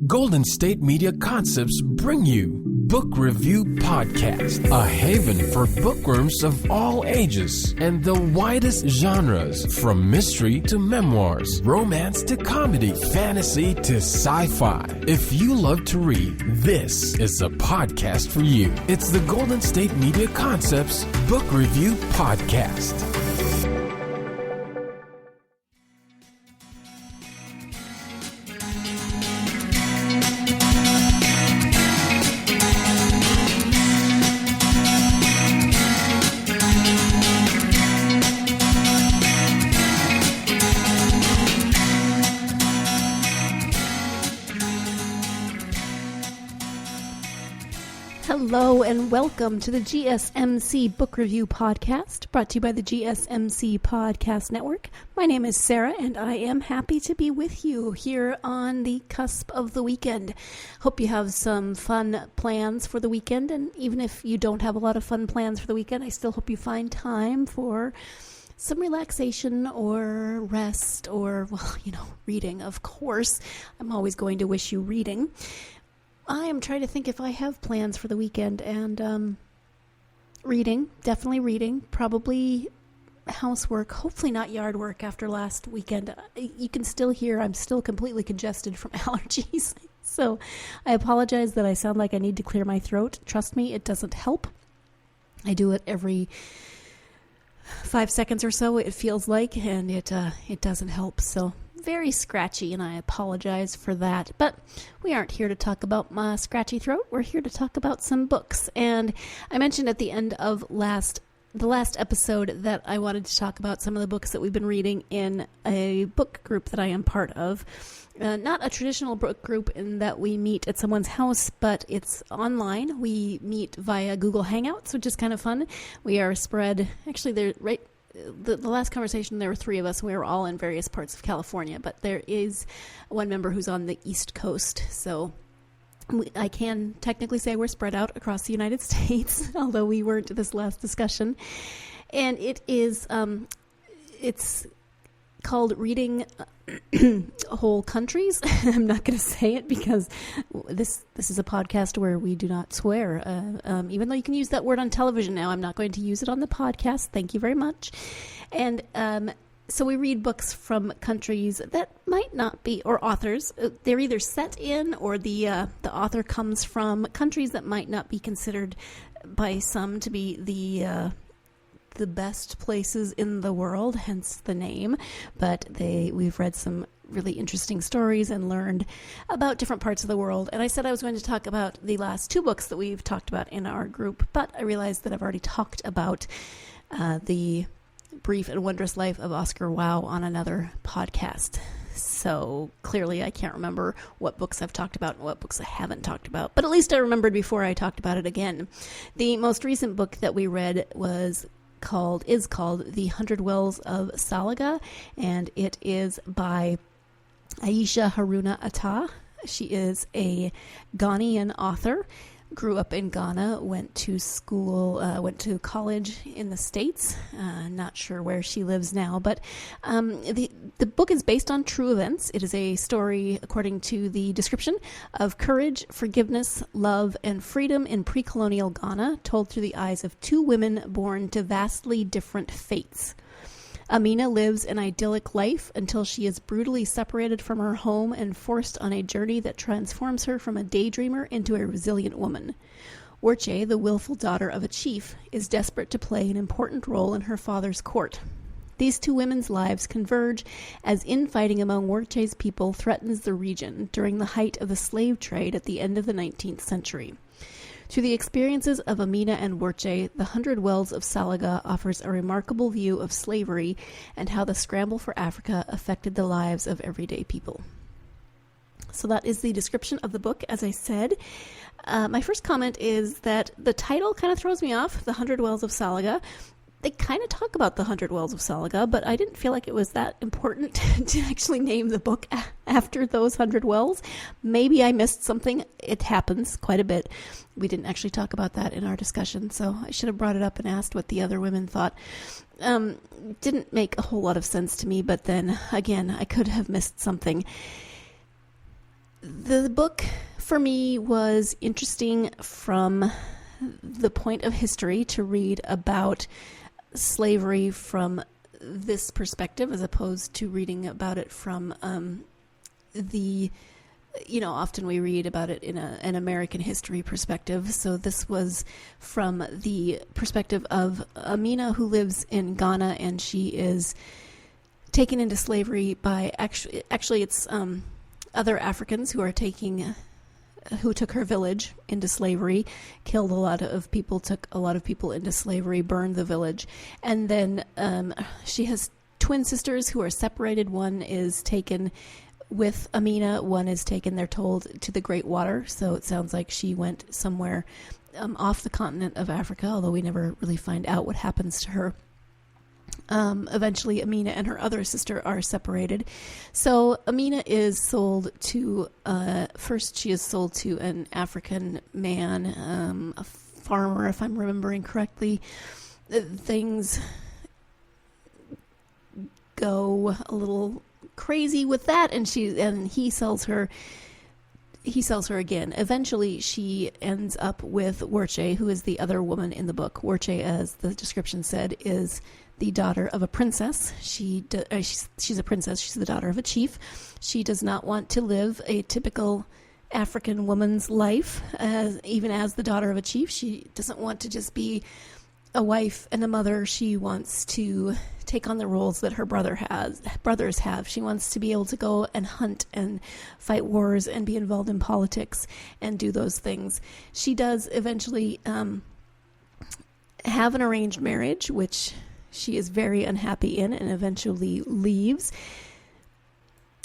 Golden State Media Concepts bring you Book Review Podcast, a haven for bookworms of all ages and the widest genres, from mystery to memoirs, romance to comedy, fantasy to sci-fi. If you love to read, this is a podcast for you. It's the Golden State Media Concepts Book Review Podcast. Hello and welcome to the GSMC Book Review Podcast, brought to you by the GSMC Podcast Network. My name is Sarah, and I am happy to be with you here on the cusp of the weekend. Hope you have some fun plans for the weekend, and even if you don't have a lot of fun plans for the weekend, I still hope you find time for some relaxation or rest or, reading, of course. I'm always going to wish you reading. I am trying to think if I have plans for the weekend, and reading, definitely reading, probably housework, hopefully not yard work after last weekend. You can still hear I'm still completely congested from allergies, so I apologize that I sound like I need to clear my throat. Trust me, it doesn't help. I do it every 5 seconds or so, it feels like, and it doesn't help, so very scratchy, and I apologize for that. But we aren't here to talk about my scratchy throat. We're here to talk about some books. And I mentioned at the end of the last episode that I wanted to talk about some of the books that we've been reading in a book group that I am part of. Not a traditional book group in that we meet at someone's house, but it's online. We meet via Google Hangouts, which is kind of fun. We are spread, actually, they're right. The last conversation, there were 3 of us. We were all in various parts of California, but there is one member who's on the East Coast. So I can technically say we're spread out across the United States, although we weren't at this last discussion. And it is, it's called Reading Whole Countries. I'm not going to say it because this is a podcast where we do not swear. Even though you can use that word on television now, I'm not going to use it on the podcast. Thank you very much. And so we read books from countries that might not be, or authors. They're either set in, or the author comes from countries that might not be considered by some to be the best places in the world, hence the name, but we've read some really interesting stories and learned about different parts of the world. And I said I was going to talk about the last 2 books that we've talked about in our group, but I realized that I've already talked about The Brief and Wondrous Life of Oscar Wilde on another podcast. So clearly I can't remember what books I've talked about and what books I haven't talked about, but at least I remembered before I talked about it again. The most recent book that we read is called The 100 Wells of Salaga, and it is by Ayesha Harruna Attah. She is a Ghanaian author, grew up in Ghana, went to college in the States. Not sure where she lives now, but the book is based on true events. It is a story, according to the description, of courage, forgiveness, love, and freedom in pre-colonial Ghana, told through the eyes of 2 women born to vastly different fates. Amina lives an idyllic life until she is brutally separated from her home and forced on a journey that transforms her from a daydreamer into a resilient woman. Werche, the willful daughter of a chief, is desperate to play an important role in her father's court. These 2 women's lives converge as infighting among Werche's people threatens the region during the height of the slave trade at the end of the 19th century. Through the experiences of Amina and Werche, The 100 Wells of Salaga offers a remarkable view of slavery and how the scramble for Africa affected the lives of everyday people. So that is the description of the book, as I said. My first comment is that the title kind of throws me off, The 100 Wells of Salaga. They kind of talk about the 100 Wells of Salaga, but I didn't feel like it was that important to actually name the book after those 100 wells. Maybe I missed something. It happens quite a bit. We didn't actually talk about that in our discussion, so I should have brought it up and asked what the other women thought. Didn't make a whole lot of sense to me, but then, again, I could have missed something. The book for me was interesting from the point of history, to read about slavery from this perspective, as opposed to reading about it from often we read about it in an American history perspective. So this was from the perspective of Amina, who lives in Ghana, and she is taken into slavery by actually it's other Africans who took her village into slavery, killed a lot of people, took a lot of people into slavery, burned the village. And then she has twin sisters who are separated. One is taken with Amina, one is taken, they're told, to the Great Water. So it sounds like she went somewhere off the continent of Africa, although we never really find out what happens to her. Eventually, Amina and her other sister are separated. So Amina is sold to, first she is sold to an African man, a farmer, if I'm remembering correctly. Things go a little crazy with that, and he sells her again. Eventually she ends up with Werche, who is the other woman in the book. Werche, as the description said, is the daughter of a princess. She's a princess. She's the daughter of a chief. She does not want to live a typical African woman's life, even as the daughter of a chief. She doesn't want to just be a wife and a mother. She wants to take on the roles that her brothers have. She wants to be able to go and hunt and fight wars and be involved in politics and do those things. She does eventually have an arranged marriage, which she is very unhappy in, and eventually leaves.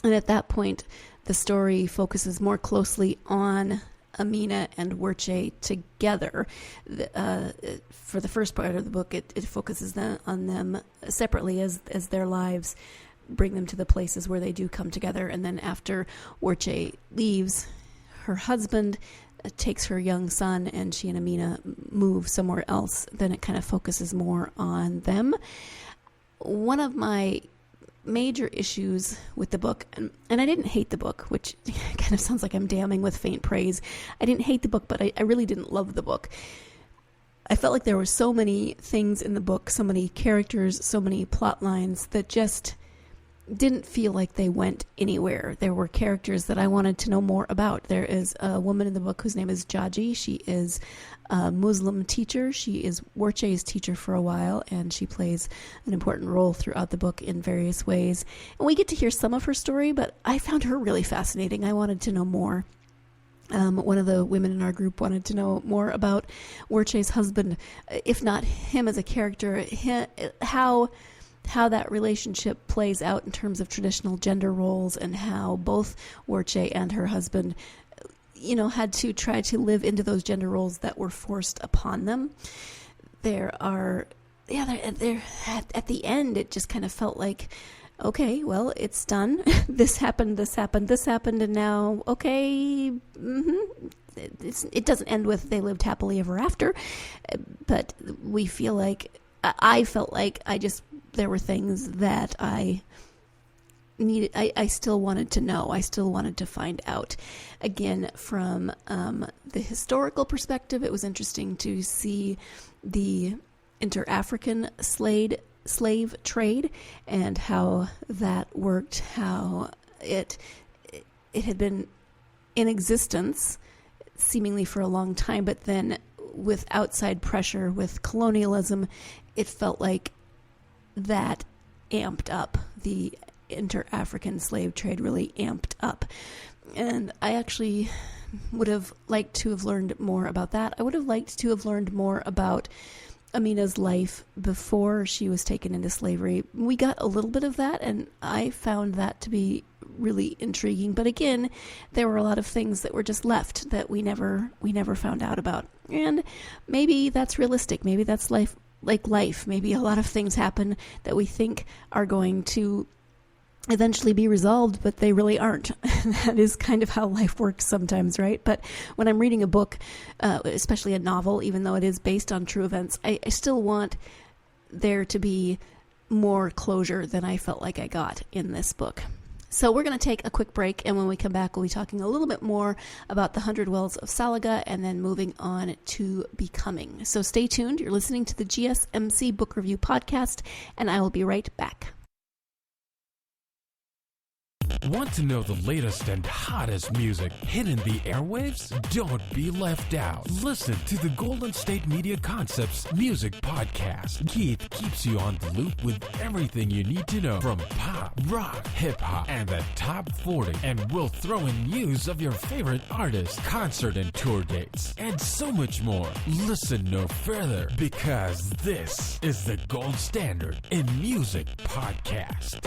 And at that point, the story focuses more closely on Amina and Werche together. For the first part of the book, it focuses on them separately as their lives bring them to the places where they do come together. And then after Werche leaves, her husband takes her young son, and she and Amina move somewhere else. Then it kind of focuses more on them. One of my major issues with the book, and I didn't hate the book, which kind of sounds like I'm damning with faint praise. I didn't hate the book, but I really didn't love the book. I felt like there were so many things in the book, so many characters, so many plot lines that just didn't feel like they went anywhere. There were characters that I wanted to know more about. There is a woman in the book whose name is Jaji. She is a Muslim teacher. She is Werche's teacher for a while, and she plays an important role throughout the book in various ways. And we get to hear some of her story, but I found her really fascinating. I wanted to know more. One of the women in our group wanted to know more about Werche's husband, if not him as a character, how that relationship plays out in terms of traditional gender roles, and how both Werche and her husband, had to try to live into those gender roles that were forced upon them. At the end, it just kind of felt like, okay, well, it's done. This happened, and now, okay, it doesn't end with they lived happily ever after, but I felt like there were things that I needed. I still wanted to know. I still wanted to find out. Again, from the historical perspective, it was interesting to see the inter-African slave trade and how that worked, how it had been in existence seemingly for a long time, but then with outside pressure, with colonialism, it felt like that amped up. The inter-African slave trade really amped up. And I actually would have liked to have learned more about that. I would have liked to have learned more about Amina's life before she was taken into slavery. We got a little bit of that, and I found that to be really intriguing. But again, there were a lot of things that were just left that we never found out about. And maybe that's realistic. Maybe that's life. Maybe a lot of things happen that we think are going to eventually be resolved, but they really aren't. That is kind of how life works sometimes, right? But when I'm reading a book, especially a novel, even though it is based on true events, I still want there to be more closure than I felt like I got in this book. So we're going to take a quick break, and when we come back, we'll be talking a little bit more about the 100 Wells of Salaga and then moving on to Becoming. So stay tuned. You're listening to the GSMC Book Review Podcast, and I will be right back. Want to know the latest and hottest music hitting the airwaves? Don't be left out. Listen to the Golden State Media Concepts Music Podcast. Keith keeps you on the loop with everything you need to know from pop, rock, hip-hop, and the top 40. And we'll throw in news of your favorite artists, concert and tour dates, and so much more. Listen no further, because this is the gold standard in music podcast.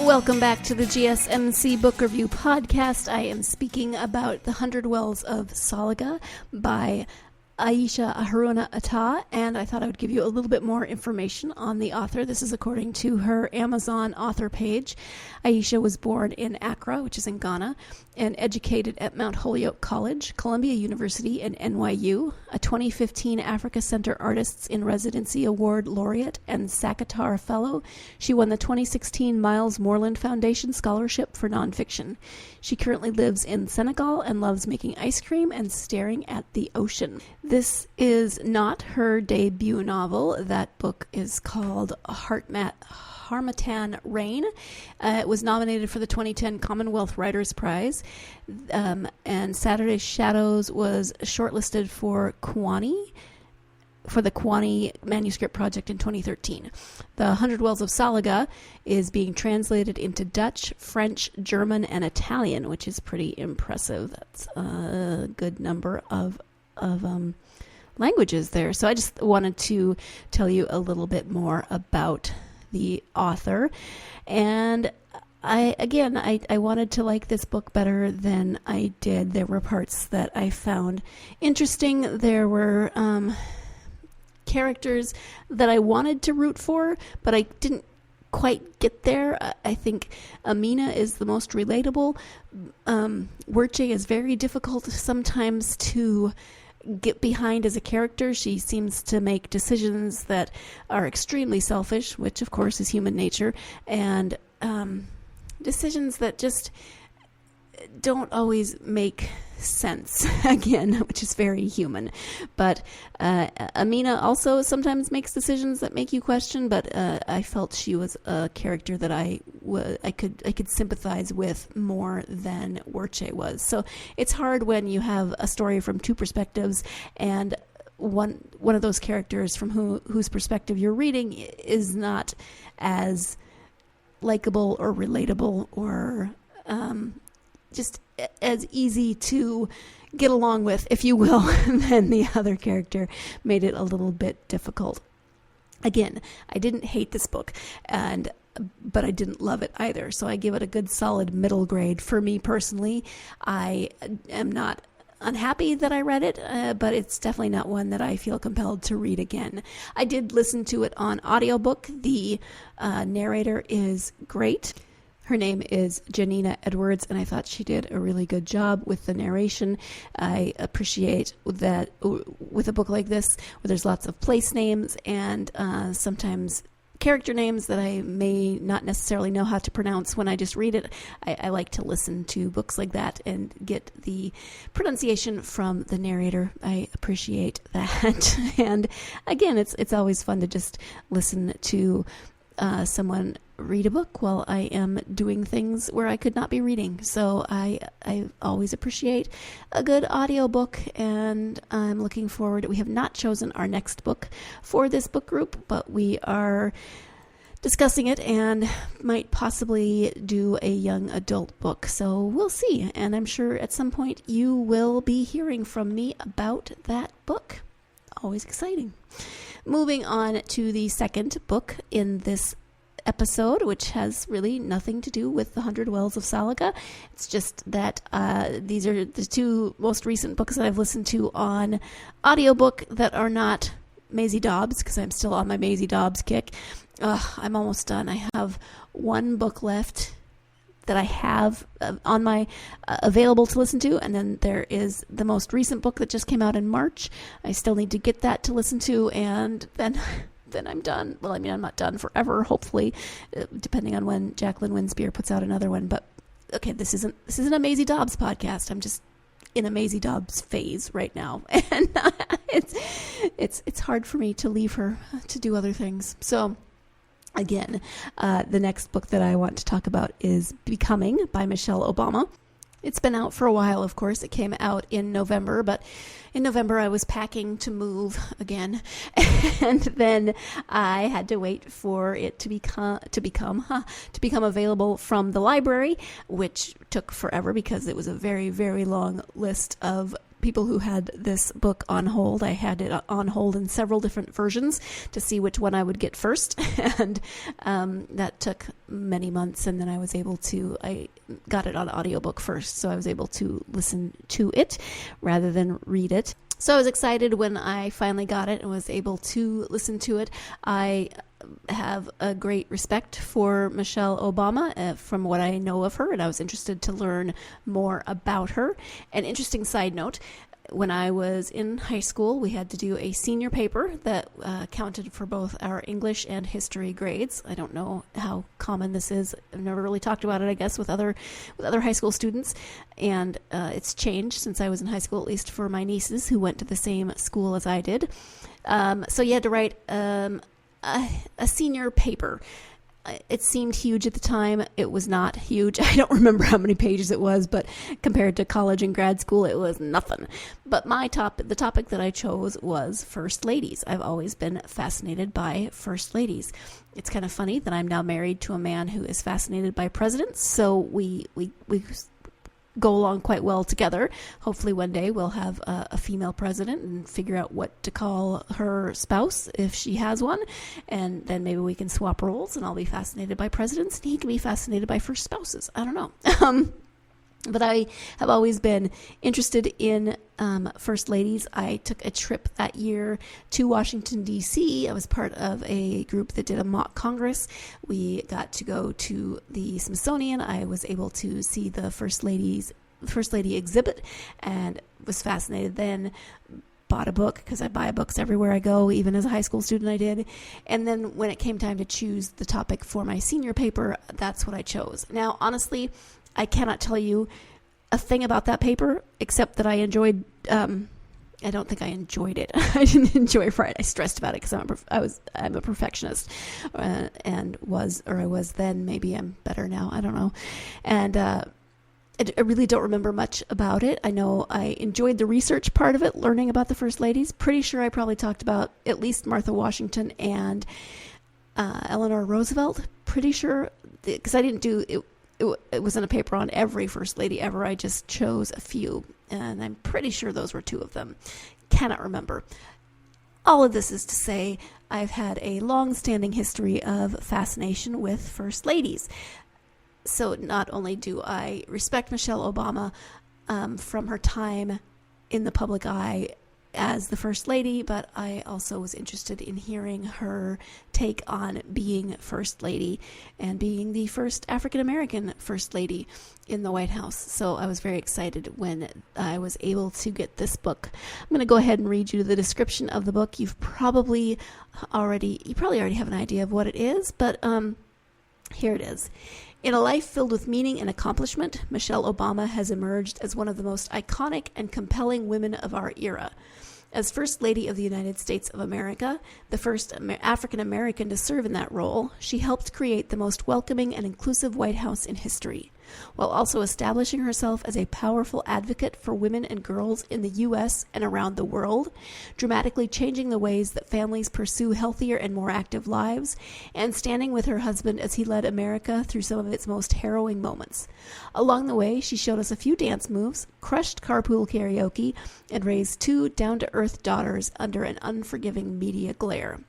Welcome back to the GSMC Book Review Podcast. I am speaking about The 100 Wells of Salaga by Ayesha Harruna Attah, and I thought I would give you a little bit more information on the author. This is according to her Amazon author page. Ayesha was born in Accra, which is in Ghana, and educated at Mount Holyoke College, Columbia University, and NYU, a 2015 Africa Center Artists in Residency Award laureate and Sakatar Fellow. She won the 2016 Miles Moreland Foundation Scholarship for Nonfiction. She currently lives in Senegal and loves making ice cream and staring at the ocean. This is not her debut novel. That book is called Harmattan Rain. It was nominated for the 2010 Commonwealth Writers' Prize, and Saturday's Shadows was shortlisted for the Kwani Manuscript Project in 2013. The 100 Wells of Salaga is being translated into Dutch, French, German, and Italian, which is pretty impressive. That's a good number of languages there. So I just wanted to tell you a little bit more about the author. And I wanted to like this book better than I did. There were parts that I found interesting. There were characters that I wanted to root for, but I didn't quite get there. I think Amina is the most relatable. Werche is very difficult sometimes to get behind as a character. She seems to make decisions that are extremely selfish, which of course is human nature, and decisions that just don't always make sense, again, which is very human. But Amina also sometimes makes decisions that make you question, but I felt she was a character that I could sympathize with more than Werche was. So it's hard when you have a story from two perspectives, and one of those characters from whose perspective you're reading is not as likable or relatable or just as easy to get along with, if you will, than the other character. Made it a little bit difficult. Again, I didn't hate this book, but I didn't love it either. So I give it a good solid middle grade. For me personally, I am not unhappy that I read it, but it's definitely not one that I feel compelled to read again. I did listen to it on audiobook. The narrator is great. Her name is Janina Edwards, and I thought she did a really good job with the narration. I appreciate that with a book like this, where there's lots of place names and sometimes character names that I may not necessarily know how to pronounce when I just read it. I like to listen to books like that and get the pronunciation from the narrator. I appreciate that. And again, it's always fun to just listen to someone read a book while I am doing things where I could not be reading. So I always appreciate a good audiobook, and I'm looking forward. We have not chosen our next book for this book group, but we are discussing it and might possibly do a young adult book. So we'll see. And I'm sure at some point you will be hearing from me about that book. Always exciting. Moving on to the second book in this episode, which has really nothing to do with the 100 Wells of Salaga. It's just that these are the two most recent books that I've listened to on audiobook that are not Maisie Dobbs, because I'm still on my Maisie Dobbs kick. I'm almost done. I have one book left that I have on my available to listen to, and then there is the most recent book that just came out in March. I still need to get that to listen to, and then I'm done. Well, I mean, I'm not done forever, hopefully, depending on when Jacqueline Winspear puts out another one. But okay, this isn't a Maisie Dobbs podcast. I'm just in a Maisie Dobbs phase right now, and it's hard for me to leave her to do other things. So again, the next book that I want to talk about is Becoming by Michele Obama. It's been out for a while, of course. It came out in November, but in November I was packing to move again, and then I had to wait for it to become available from the library, which took forever because it was a very, very long list of people who had this book on hold. I had it on hold in several different versions to see which one I would get first, and that took many months, and then I got it on audiobook first, so I was able to listen to it rather than read it. So I was excited when I finally got it and was able to listen to it. I have a great respect for Michele Obama from what I know of her, and I was interested to learn more about her. An interesting side note, when I was in high school, we had to do a senior paper that counted for both our English and history grades. I don't know how common this is. I've never really talked about it, I guess, with other high school students, and it's changed since I was in high school, at least for my nieces who went to the same school as I did. So you had to write a senior paper. It seemed huge at the time. It was not huge. I don't remember how many pages it was, but compared to college and grad school, it was nothing. But the topic that I chose was first ladies. I've always been fascinated by first ladies. It's kind of funny that I'm now married to a man who is fascinated by presidents, so we go along quite well together. Hopefully one day we'll have a female president and figure out what to call her spouse if she has one, and then maybe we can swap roles, and I'll be fascinated by presidents and he can be fascinated by first spouses. I don't know. But I have always been interested in first ladies. I took a trip that year to Washington, D.C. I was part of a group that did a mock Congress. We got to go to the Smithsonian. I was able to see the First Lady exhibit and was fascinated then. Bought a book, because I buy books everywhere I go, even as a high school student I did. And then when it came time to choose the topic for my senior paper, that's what I chose. Now, honestly, I cannot tell you a thing about that paper, except that I enjoyed, I don't think I enjoyed it. I didn't enjoy it. I stressed about it because I'm a perfectionist, I was then. Maybe I'm better now. I don't know. And I really don't remember much about it. I know I enjoyed the research part of it, learning about the first ladies. Pretty sure I probably talked about at least Martha Washington and Eleanor Roosevelt. Pretty sure, because I didn't do it. It wasn't a paper on every first lady ever. I just chose a few, and I'm pretty sure those were two of them. Cannot remember. All of this is to say I've had a long-standing history of fascination with first ladies. So not only do I respect Michele Obama from her time in the public eye as the First Lady, but I also was interested in hearing her take on being First Lady and being the first African-American First Lady in the White House. So I was very excited when I was able to get this book. I'm going to go ahead and read you the description of the book. You probably already have an idea of what it is, but here it is. In a life filled with meaning and accomplishment, Michele Obama has emerged as one of the most iconic and compelling women of our era. As First Lady of the United States of America, the first African American to serve in that role, she helped create the most welcoming and inclusive White House in history, while also establishing herself as a powerful advocate for women and girls in the U.S. and around the world, dramatically changing the ways that families pursue healthier and more active lives, and standing with her husband as he led America through some of its most harrowing moments. Along the way, she showed us a few dance moves, crushed carpool karaoke, and raised two down-to-earth daughters under an unforgiving media glare.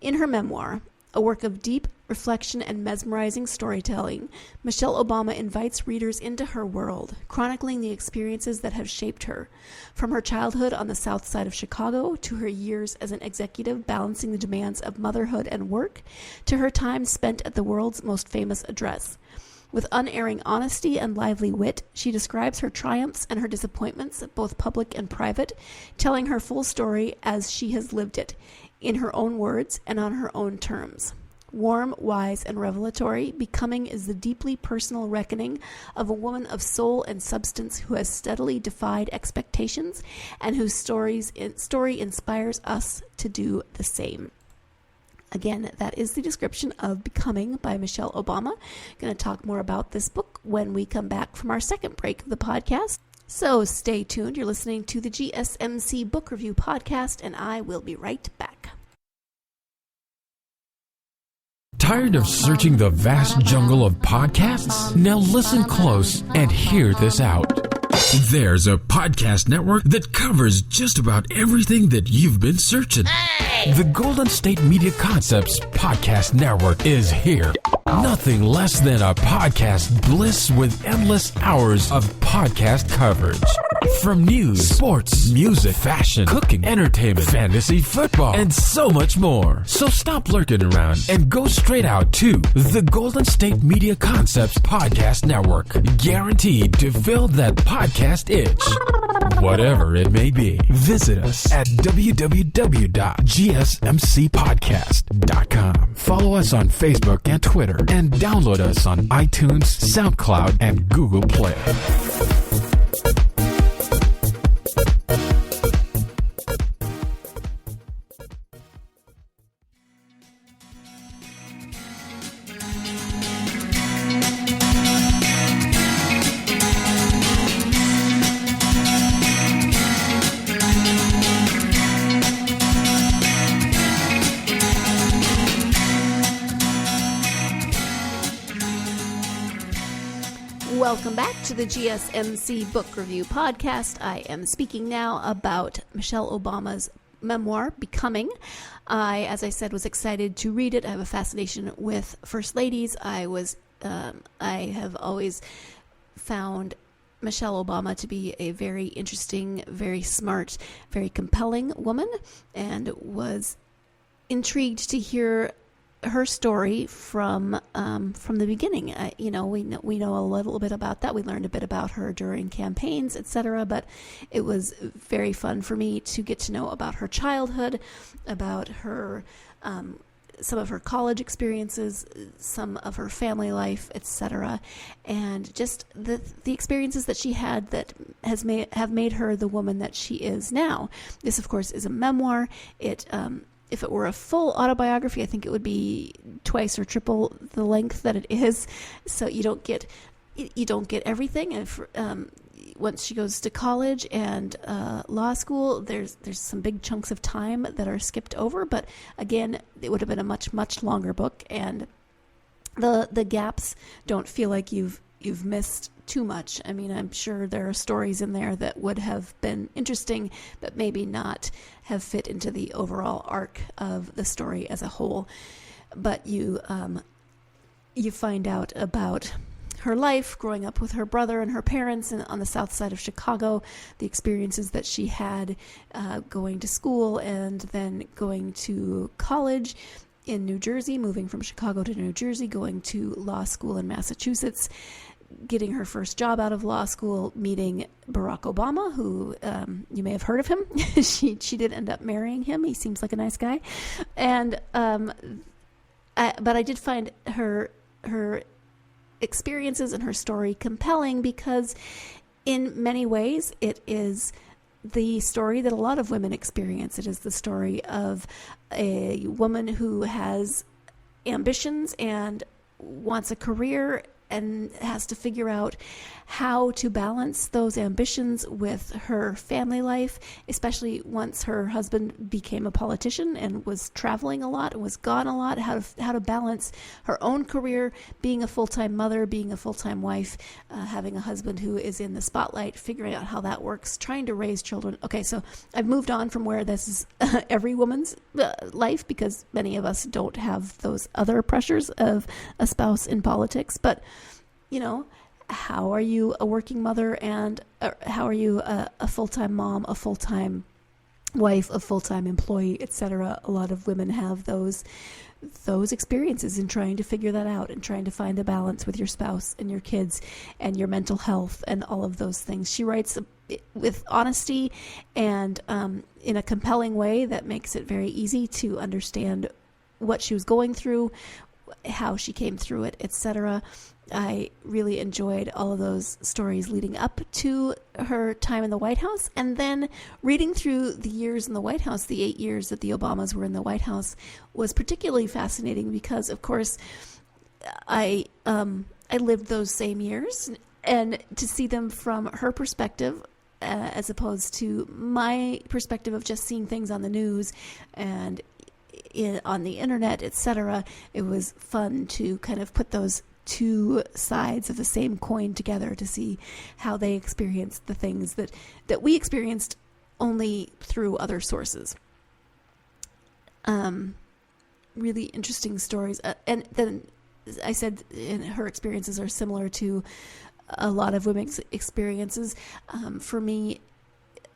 In her memoir, A work of deep reflection and mesmerizing storytelling, Michele Obama invites readers into her world, chronicling the experiences that have shaped her. From her childhood on the south side of Chicago to her years as an executive balancing the demands of motherhood and work, to her time spent at the world's most famous address. With unerring honesty and lively wit, she describes her triumphs and her disappointments, both public and private, telling her full story as she has lived it, in her own words and on her own terms. Warm, wise, and revelatory, Becoming is the deeply personal reckoning of a woman of soul and substance who has steadily defied expectations and whose story inspires us to do the same. Again, that is the description of Becoming by Michele Obama. Going to talk more about this book when we come back from our second break of the podcast. So stay tuned. You're listening to the GSMC Book Review Podcast, and I will be right back. Tired of searching the vast jungle of podcasts? Now listen close and hear this out. There's a podcast network that covers just about everything that you've been searching. Hey! The Golden State Media Concepts Podcast Network is here. Nothing less than a podcast bliss with endless hours of podcast coverage. From news, sports, music, fashion, cooking, entertainment, fantasy, football, and so much more. So stop lurking around and go straight out to the Golden State Media Concepts Podcast Network. Guaranteed to fill that podcast itch. Whatever it may be. Visit us at www.gsmcpodcast.com. Follow us on Facebook and Twitter, and download us on iTunes, SoundCloud, and Google Play. Welcome back to the GSMC Book Review Podcast. I am speaking now about Michele Obama's memoir, Becoming. I, as I said, was excited to read it. I have a fascination with First Ladies. I have always found Michele Obama to be a very interesting, very smart, very compelling woman, and was intrigued to hear her story from the beginning. We know a little bit about that. We learned a bit about her during campaigns, etc. But it was very fun for me to get to know about her childhood, about her some of her college experiences, some of her family life, etc., and just the experiences that she had that have made her the woman that she is now. This, of course, is a memoir. If it were a full autobiography, I think it would be twice or triple the length that it is. So you don't get everything. And once she goes to college and law school, there's some big chunks of time that are skipped over. But again, it would have been a much, much longer book, and the gaps don't feel like you've missed too much. I mean, I'm sure there are stories in there that would have been interesting, but maybe not have fit into the overall arc of the story as a whole. But you find out about her life growing up with her brother and her parents on the south side of Chicago, the experiences that she had going to school and then going to college in New Jersey, moving from Chicago to New Jersey, going to law school in Massachusetts, getting her first job out of law school, meeting Barack Obama, who you may have heard of him. She did end up marrying him. He seems like a nice guy. And but I did find her experiences and her story compelling because in many ways it is the story that a lot of women experience. It is the story of a woman who has ambitions and wants a career and has to figure out how to balance those ambitions with her family life, especially once her husband became a politician and was traveling a lot and was gone a lot, how to balance her own career, being a full-time mother, being a full-time wife, having a husband who is in the spotlight, figuring out how that works, trying to raise children. Okay, so I've moved on from where this is every woman's life, because many of us don't have those other pressures of a spouse in politics. But, how are you a working mother, and how are you a full-time mom, a full-time wife, a full-time employee, etc.? A lot of women have those experiences in trying to figure that out and trying to find a balance with your spouse and your kids and your mental health and all of those things. She writes with honesty and in a compelling way that makes it very easy to understand what she was going through, how she came through it, etc. I really enjoyed all of those stories leading up to her time in the White House, and then reading through the years in the White House, the 8 years that the Obamas were in the White House, was particularly fascinating because, of course, I lived those same years, and to see them from her perspective, as opposed to my perspective of just seeing things on the news and on the internet, etc., it was fun to kind of put those two sides of the same coin together to see how they experienced the things that we experienced only through other sources. Really interesting stories. And then I said her experiences are similar to a lot of women's experiences. For me,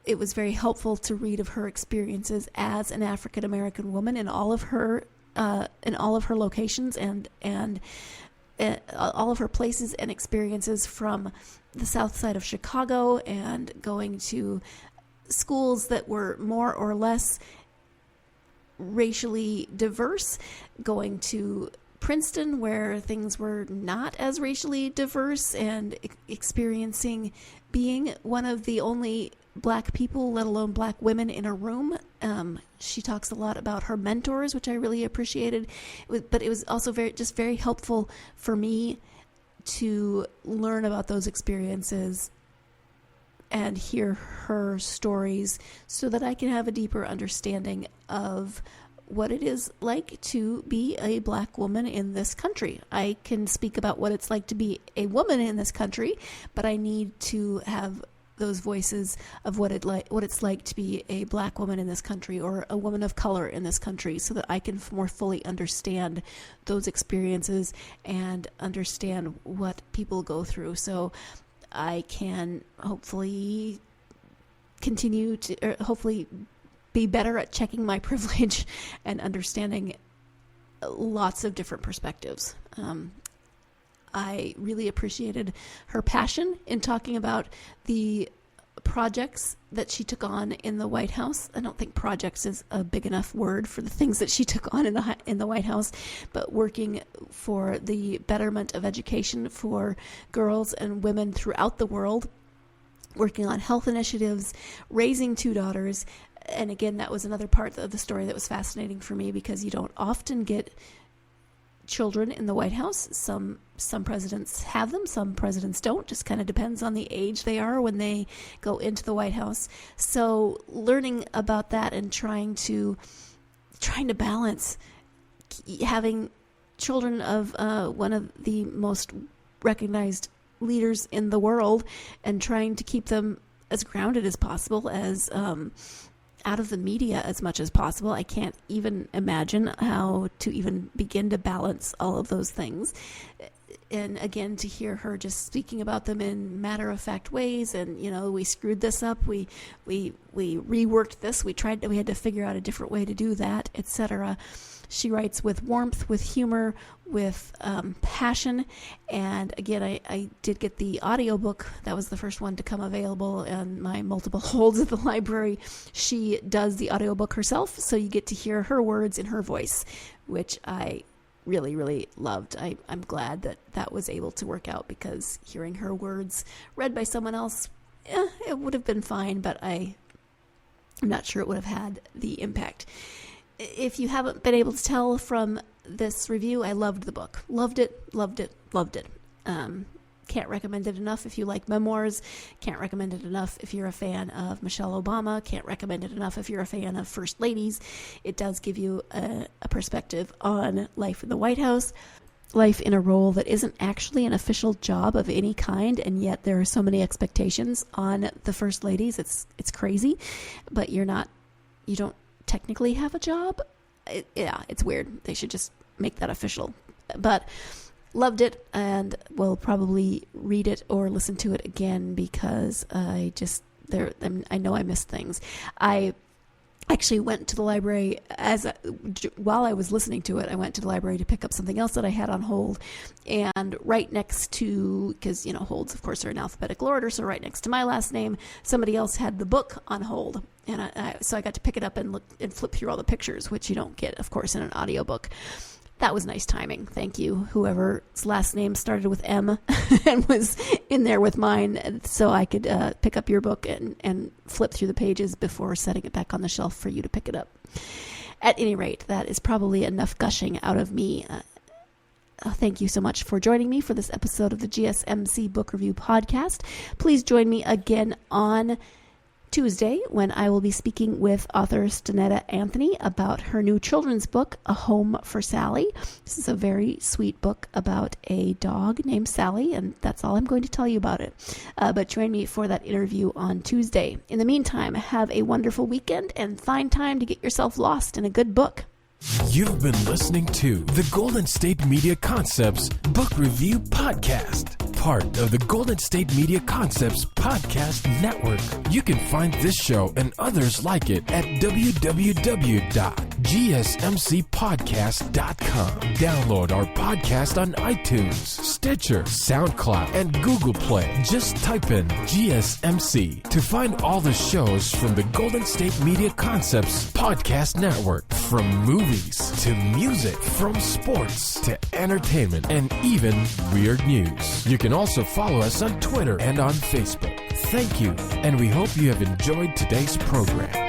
it was very helpful to read of her experiences as an African American woman in all of her locations and all of her places and experiences, from the south side of Chicago and going to schools that were more or less racially diverse, going to Princeton where things were not as racially diverse, and experiencing being one of the only Black people, let alone Black women, in a room. She talks a lot about her mentors, which I really appreciated. But it was also very helpful for me to learn about those experiences and hear her stories so that I can have a deeper understanding of what it is like to be a Black woman in this country. I can speak about what it's like to be a woman in this country, but I need to have those voices of what it's like to be a Black woman in this country, or a woman of color in this country, so that I can more fully understand those experiences and understand what people go through, so I can hopefully continue to, or hopefully be better at checking my privilege and understanding lots of different perspectives. I really appreciated her passion in talking about the projects that she took on in the White House. I don't think projects is a big enough word for the things that she took on in the White House, but working for the betterment of education for girls and women throughout the world, working on health initiatives, raising 2 daughters. And again, that was another part of the story that was fascinating for me, because you don't often get children in the White House. Some presidents have them, some presidents don't. Just kind of depends on the age they are when they go into the White House. So learning about that and trying to balance having children of one of the most recognized leaders in the world, and trying to keep them as grounded as possible, as out of the media as much as possible. I can't even imagine how to even begin to balance all of those things. And again, to hear her just speaking about them in matter-of-fact ways, and we screwed this up, we reworked this, we had to figure out a different way to do that, etc. She writes with warmth, with humor, with passion. And again, I did get the audiobook. That was the first one to come available in my multiple holds at the library. She does the audiobook herself, so you get to hear her words in her voice, which I really, really loved. I'm glad that was able to work out, because hearing her words read by someone else, it would have been fine, but I'm not sure it would have had the impact. If you haven't been able to tell from this review, I loved the book. Loved it, loved it, loved it. Can't recommend it enough if you like memoirs. Can't recommend it enough if you're a fan of Michelle Obama. Can't recommend it enough if you're a fan of First Ladies. It does give you a perspective on life in the White House, life in a role that isn't actually an official job of any kind, and yet there are so many expectations on the First Ladies. It's crazy, but you don't technically have a job. It's weird. They should just make that official. But loved it, and will probably read it or listen to it again because I know I missed things. I actually went to the library while I was listening to it. I went to the library to pick up something else that I had on hold, and right next to, because holds of course are in alphabetical order, so right next to my last name, somebody else had the book on hold, and so I got to pick it up and look and flip through all the pictures, which you don't get, of course, in an audiobook. That was nice timing. Thank you, whoever's last name started with M and was in there with mine, so I could pick up your book and flip through the pages before setting it back on the shelf for you to pick it up. At any rate, that is probably enough gushing out of me. Thank you so much for joining me for this episode of the GSMC Book Review Podcast. Please join me again on Tuesday when I will be speaking with author Stanetta Anthony about her new children's book, A Home for Sally. This is a very sweet book about a dog named Sally, and that's all I'm going to tell you about it. But join me for that interview on Tuesday. In the meantime, have a wonderful weekend and find time to get yourself lost in a good book. You've been listening to the Golden State Media Concepts Book Review Podcast, part of the Golden State Media Concepts Podcast Network. You can find this show and others like it at www.gsmcpodcast.com. Download our podcast on iTunes, Stitcher, SoundCloud, and Google Play. Just type in GSMC to find all the shows from the Golden State Media Concepts Podcast Network, from movies to music, from sports to entertainment, and even weird news. You can also follow us on Twitter and on Facebook. Thank you, and we hope you have enjoyed today's program.